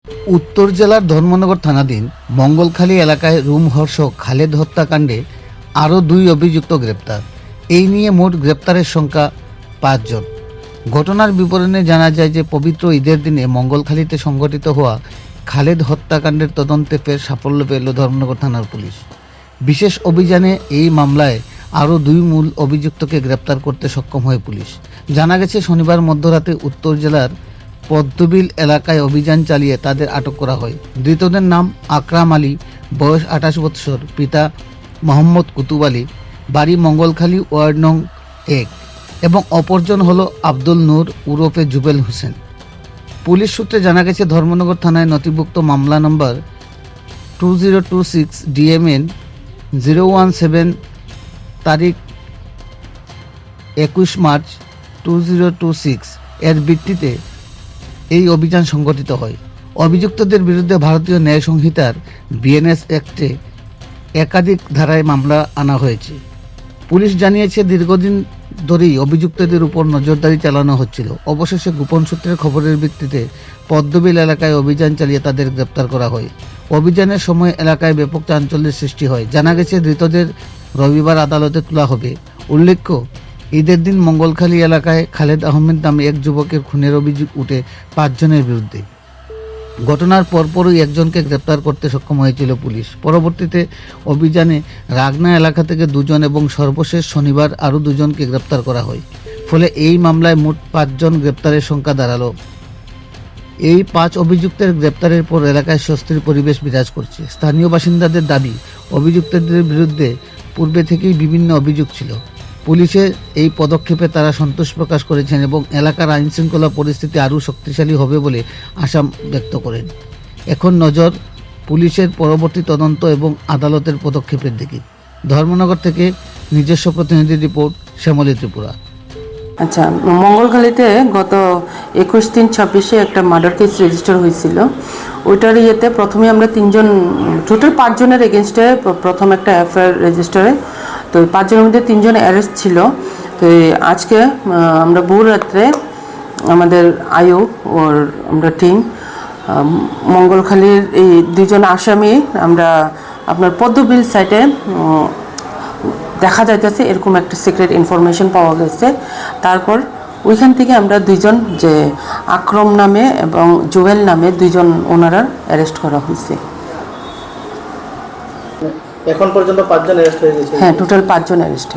উত্তর জেলার ধর্মনগর থানাধীন মঙ্গলখালী এলাকায় রুমহর্ষক খালেদ হত্যাকাণ্ডে আরও 2 অভিযুক্ত গ্রেপ্তার। এই নিয়ে মোট গ্রেপ্তারের সংখ্যা 5 জন। ঘটনার বিবরণে জানা যায় যে পবিত্র ঈদের দিনে মঙ্গলখালীতে সংঘটিত হওয়া খালেদ হত্যাকাণ্ডের তদন্তে ফের সাফল্য পেল ধর্মনগর থানার পুলিশ। বিশেষ অভিযানে এই মামলায় আরও 2 মূল অভিযুক্তকে গ্রেপ্তার করতে সক্ষম হয় পুলিশ। জানা গেছে শনিবার মধ্যরাতে উত্তর জেলার পদ্মবিল এলাকায় অভিযান চালিয়ে তাদের আটক করা হয়। ধৃতদের নাম আকরাম আলী, বয়স 28 বৎসর, পিতা মোহাম্মদ কুতুব আলী, বাড়ি মঙ্গলখালী ওয়ার্ড নং 1 এবং অপরজন হলো আব্দুল নূর ওরফে জুবেল হোসেন। পুলিশ সূত্রে জানা গেছে ধর্মনগর থানায় নথিভুক্ত মামলা নম্বর 2026 DMN 017 তারিখ 21 মার্চ 2026 এর ভিত্তিতে এই অভিযান সংগঠিত হয়। অভিযুক্তদের বিরুদ্ধে ভারতীয় ন্যায় সংহিতার BNS অ্যাক্টে একাধিক ধারায় মামলা আনা হয়েছে। পুলিশ জানিয়েছে দীর্ঘদিন ধরেই অভিযুক্তদের উপর নজরদারি চালানো হচ্ছিল। অবশেষে গোপন সূত্রের খবরের ভিত্তিতে পদ্মবিল এলাকায় অভিযান চালিয়ে তাদের গ্রেপ্তার করা হয়। অভিযানের সময় এলাকায় ব্যাপক চাঞ্চল্যের সৃষ্টি হয়। জানা গেছে ধৃতদের রবিবার আদালতে তোলা হবে। উল্লেখ্য, ঈদের দিন মঙ্গলখালী এলাকায় খালেদ আহমেদ নামে এক যুবকের খুনের অভিযোগ উঠে 5 জনের বিরুদ্ধে। ঘটনার পরপরই একজনকে গ্রেপ্তার করতে সক্ষম হয়েছিল পুলিশ। পরবর্তীতে অভিযানে রাগনা এলাকা থেকে 2 জন এবং সর্বশেষ শনিবার আরও 2 জনকে গ্রেপ্তার করা হয়। ফলে এই মামলায় মোট 5 জন গ্রেপ্তারের সংখ্যা দাঁড়ালো। এই 5 অভিযুক্তের গ্রেপ্তারের পর এলাকায় স্বস্তির পরিবেশ বিরাজ করছে। স্থানীয় বাসিন্দাদের দাবি, অভিযুক্তদের বিরুদ্ধে পূর্বে থেকেই বিভিন্ন অভিযোগ ছিল। পুলিশের এই পদক্ষেপে তারা সন্তোষ প্রকাশ করেছেন এবং এলাকার আইনশৃঙ্খলা পরিস্থিতি আরও শক্তিশালী হবে বলে আশা ব্যক্ত করেন। এখন নজর পুলিশের পরবর্তী তদন্ত এবং আদালতের পদক্ষেপের দিকে। ধর্মনগর থেকে নিজস্ব প্রতিনিধি রিপোর্ট, শ্যামলী ত্রিপুরা। আচ্ছা, মঙ্গলখালীতে গত 21/3/26 একটা মার্ডার কেস রেজিস্টার হয়েছিল। ওইটার ইয়েতে প্রথমে আমরা 3 জন, টোটাল 5 জনের এগেনস্টে প্রথম একটা এফআইআর রেজিস্টারে। তো 5 জনের মধ্যে 3 জন অ্যারেস্ট ছিল। তো আজকে আমরা ভোর রাত্রে আমাদের ওর আমরা টিম মঙ্গলখালীর এই 2 জন আসামি আমরা আপনার পদ্মবিল সাইটে দেখা যাইতেছে এরকম একটা সিক্রেট ইনফরমেশন পাওয়া গেছে। তারপর ওইখান থেকে আমরা 2 জন, যে আকরম নামে এবং জুয়েল নামে 2 জন ওনারা অ্যারেস্ট করা হয়েছে। এখন পর্যন্ত 5 জন অ্যারেস্ট হয়ে গেছে। হ্যাঁ, টোটাল 5 জন অ্যারেস্ট।